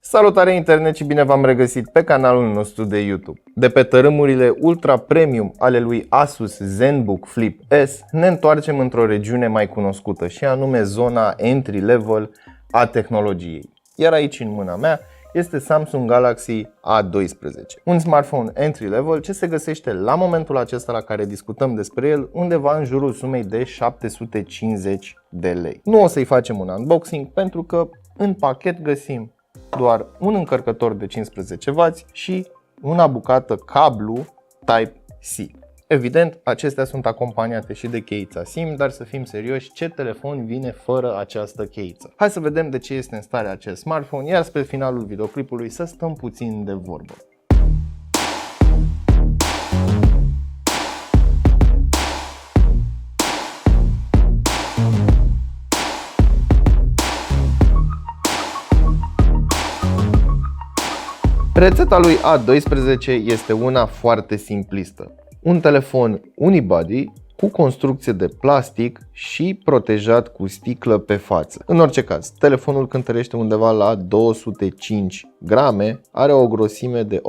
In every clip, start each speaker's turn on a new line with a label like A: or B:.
A: Salutare internet și bine v-am regăsit pe canalul nostru de YouTube. De pe tărâmurile ultra premium ale lui Asus ZenBook Flip S ne întoarcem într-o regiune mai cunoscută și anume zona entry level a tehnologiei. Iar aici în mâna mea este Samsung Galaxy A12, un smartphone entry level ce se găsește la momentul acesta la care discutăm despre el undeva în jurul sumei de 750 de lei. Nu o să-i facem un unboxing pentru că în pachet găsim doar un încărcător de 15W și una bucată cablu Type-C. Evident, acestea sunt acompaniate și de cheița SIM, dar să fim serioși, ce telefon vine fără această cheiță? Hai să vedem de ce este în stare acest smartphone, iar spre finalul videoclipului să stăm puțin de vorbă. Rețeta lui A12 este una foarte simplistă. Un telefon unibody cu construcție de plastic și protejat cu sticlă pe față. În orice caz, telefonul cântărește undeva la 205 grame, are o grosime de 8,9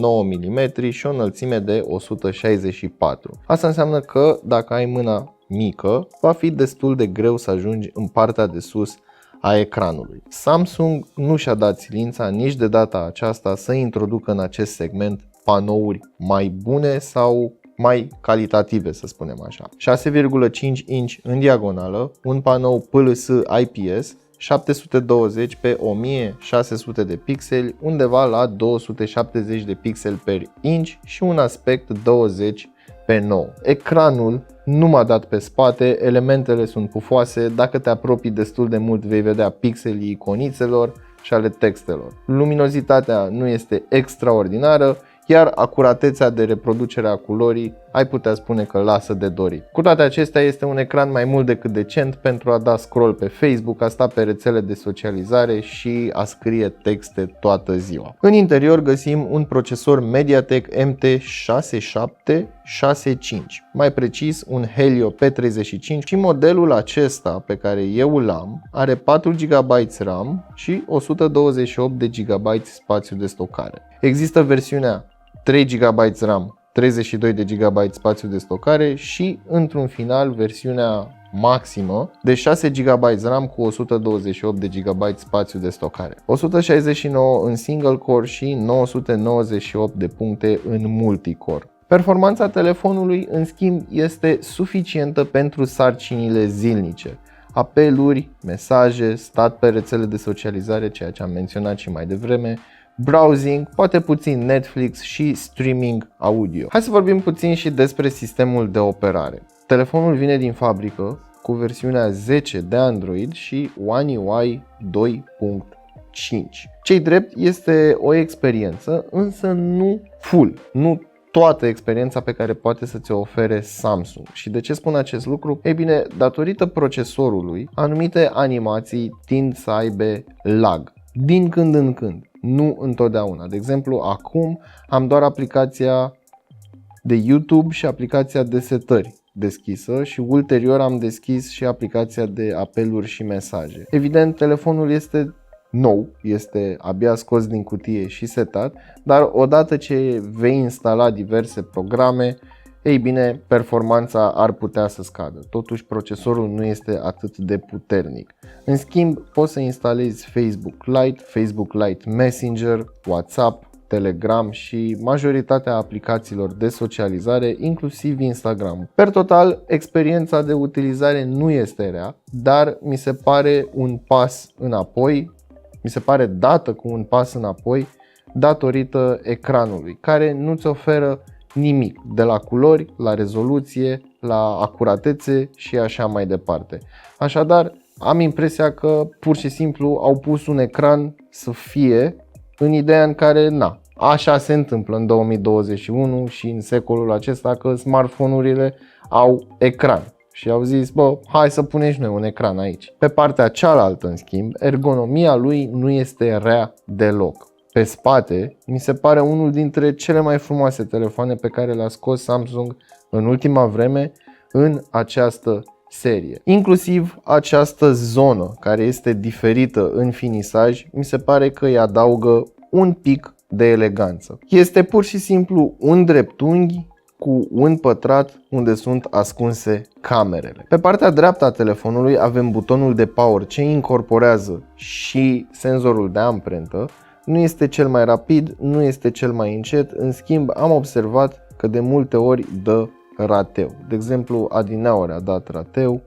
A: mm și o înălțime de 164. Asta înseamnă că dacă ai mâna mică, va fi destul de greu să ajungi în partea de sus a ecranului. Samsung nu și-a dat silința nici de data aceasta să introducă în acest segment panouri mai bune sau mai calitative, să spunem așa. 6,5 inch în diagonală, un panou PLS IPS, 720 pe 1600 de pixeli, undeva la 270 de pixeli per inch și un aspect 20 pe 9. Ecranul nu m-a dat pe spate, elementele sunt pufoase, dacă te apropii destul de mult vei vedea pixelii iconițelor și ale textelor. Luminozitatea nu este extraordinară, iar acuratețea de reproducere a culorii ai putea spune că lasă de dorit. Cu toate acestea, este un ecran mai mult decât decent pentru a da scroll pe Facebook, a sta pe rețele de socializare și a scrie texte toată ziua. În interior găsim un procesor MediaTek MT6765, mai precis un Helio P35, și modelul acesta pe care eu l-am are 4 GB RAM și 128 de GB spațiu de stocare. Există versiunea 3 GB RAM, 32 de GB spațiu de stocare și, într-un final, versiunea maximă de 6 GB RAM cu 128 de GB spațiu de stocare. 169 în single core și 998 de puncte în multicore. Performanța telefonului, în schimb, este suficientă pentru sarcinile zilnice. Apeluri, mesaje, stat pe rețele de socializare, ceea ce am menționat și mai devreme, browsing, poate puțin Netflix și streaming audio. Hai să vorbim puțin și despre sistemul de operare. Telefonul vine din fabrică cu versiunea 10 de Android și One UI 2.5. Ce-i drept, este o experiență, însă nu full, nu toată experiența pe care poate să ți-o ofere Samsung. Și de ce spun acest lucru? Ei bine, datorită procesorului, anumite animații tind să aibă lag din când în când, nu întotdeauna. De exemplu, acum am doar aplicația de YouTube și aplicația de setări deschisă și ulterior am deschis și aplicația de apeluri și mesaje. Evident, telefonul este nou, este abia scos din cutie și setat, dar odată ce vei instala diverse programe, ei bine, performanța ar putea să scadă. Totuși, procesorul nu este atât de puternic. În schimb, poți să instalezi Facebook Lite, Facebook Lite Messenger, WhatsApp, Telegram și majoritatea aplicațiilor de socializare, inclusiv Instagram. Per total, experiența de utilizare nu este rea, dar mi se pare un pas înapoi, mi se pare dată cu un pas înapoi datorită ecranului, care nu-ți oferă nimic, de la culori, la rezoluție, la acuratețe și așa mai departe. Așadar, am impresia că pur și simplu au pus un ecran să fie în ideea în care, așa se întâmplă în 2021 și în secolul acesta, că smartphone-urile au ecran. Și au zis, hai să punem și noi un ecran aici. Pe partea cealaltă, în schimb, ergonomia lui nu este rea deloc. Pe spate, mi se pare unul dintre cele mai frumoase telefoane pe care le-a scos Samsung în ultima vreme în această serie. Inclusiv această zonă care este diferită în finisaj, mi se pare că îi adaugă un pic de eleganță. Este pur și simplu un dreptunghi cu un pătrat unde sunt ascunse camerele. Pe partea dreaptă a telefonului avem butonul de power ce incorporează și senzorul de amprentă. Nu este cel mai rapid, nu este cel mai încet, în schimb am observat că de multe ori dă rateu. De exemplu, adineauri a dat rateu.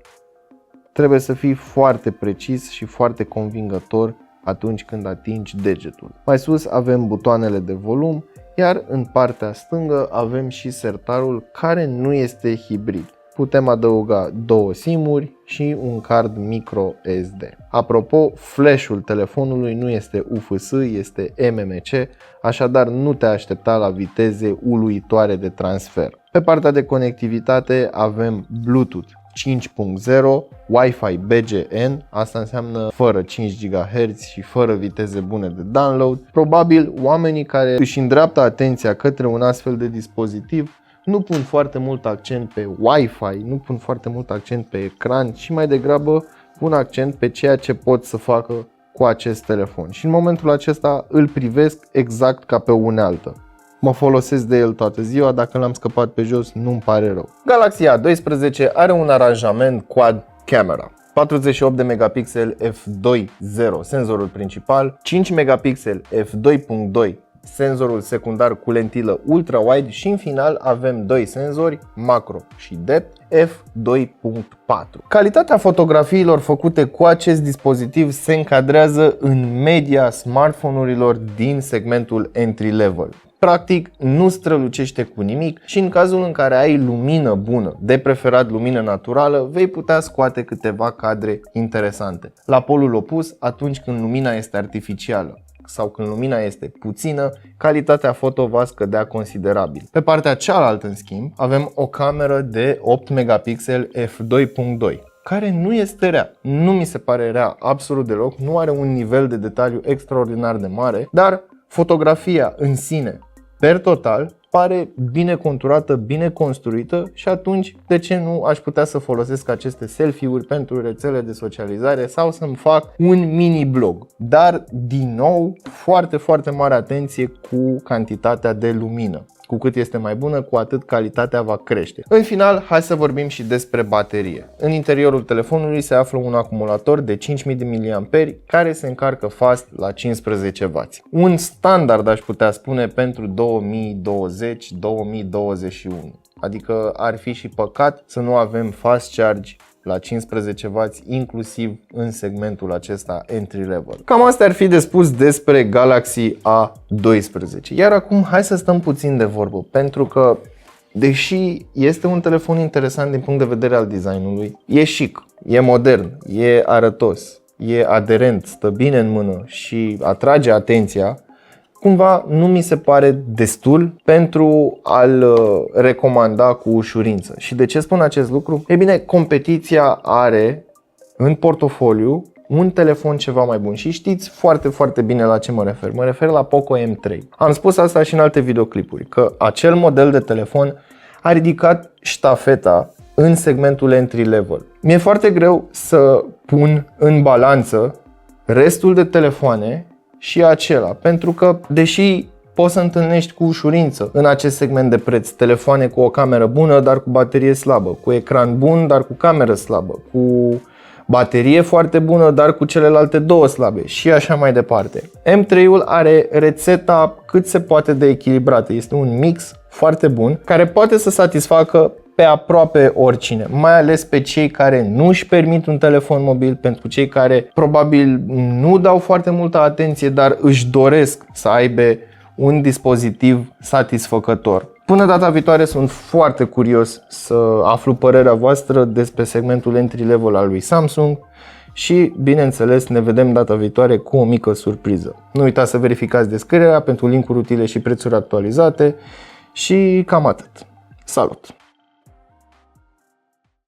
A: Trebuie să fii foarte precis și foarte convingător atunci când atingi degetul. Mai sus avem butoanele de volum, iar în partea stângă avem și sertarul care nu este hibrid. Putem adăuga 2 SIM-uri și un card micro SD. Apropo, flash-ul telefonului nu este UFC, este MMC, așadar nu te aștepta la viteze uluitoare de transfer. Pe partea de conectivitate avem Bluetooth 5.0, Wi-Fi BGN, asta înseamnă fără 5 GHz și fără viteze bune de download. Probabil oamenii care își îndreaptă atenția către un astfel de dispozitiv nu pun foarte mult accent pe Wi-Fi, nu pun foarte mult accent pe ecran și mai degrabă pun accent pe ceea ce pot să facă cu acest telefon. Și în momentul acesta îl privesc exact ca pe o unealtă. Mă folosesc de el toată ziua, dacă l-am scăpat pe jos nu-mi pare rău. Galaxy A12 are un aranjament quad camera. 48 de megapixel f2.0 senzorul principal, 5 megapixel f2.2 senzorul secundar cu lentilă ultra-wide și în final avem 2 senzori macro și depth f2.4. Calitatea fotografiilor făcute cu acest dispozitiv se încadrează în media smartphone-urilor din segmentul entry level. Practic nu strălucește cu nimic și în cazul în care ai lumină bună, de preferat lumină naturală, vei putea scoate câteva cadre interesante. La polul opus, atunci când lumina este artificială sau când lumina este puțină, calitatea foto va scădea considerabil. Pe partea cealaltă, în schimb, avem o cameră de 8 megapixel f2.2. care nu este rea, nu mi se pare rea absolut deloc, nu are un nivel de detaliu extraordinar de mare, dar fotografia în sine, per total, pare bine conturată, bine construită și atunci de ce nu aș putea să folosesc aceste selfie-uri pentru rețele de socializare sau să-mi fac un mini blog. Dar, din nou, foarte mare atenție cu cantitatea de lumină. Cu cât este mai bună, cu atât calitatea va crește. În final, hai să vorbim și despre baterie. În interiorul telefonului se află un acumulator de 5000 mAh care se încarcă fast la 15W. Un standard, aș putea spune, pentru 2020-2021. Adică ar fi și păcat să nu avem fast charge la 15W, inclusiv în segmentul acesta entry level. Cam asta ar fi de spus despre Galaxy A12. Iar acum hai să stăm puțin de vorbă, pentru că deși este un telefon interesant din punct de vedere al designului, e chic, e modern, e arătos, e aderent, stă bine în mână și atrage atenția, cumva nu mi se pare destul pentru a-l recomanda cu ușurință. Și de ce spun acest lucru? E bine, competiția are în portofoliu un telefon ceva mai bun și știți foarte bine la ce mă refer. Mă refer la Poco M3. Am spus asta și în alte videoclipuri, că acel model de telefon a ridicat ștafeta în segmentul entry level. Mi-e foarte greu să pun în balanță restul de telefoane și acela, pentru că deși poți să întâlnești cu ușurință în acest segment de preț telefoane cu o cameră bună, dar cu baterie slabă, cu ecran bun, dar cu cameră slabă, cu baterie foarte bună, dar cu celelalte două slabe și așa mai departe. M3-ul are rețeta cât se poate de echilibrată, este un mix foarte bun care poate să satisfacă pe aproape oricine, mai ales pe cei care nu își permit un telefon mobil, pentru cei care probabil nu dau foarte multă atenție, dar își doresc să aibă un dispozitiv satisfăcător. Până data viitoare sunt foarte curios să aflu părerea voastră despre segmentul entry level al lui Samsung și, bineînțeles, ne vedem data viitoare cu o mică surpriză. Nu uitați să verificați descrierea pentru linkuri utile și prețuri actualizate și cam atât. Salut!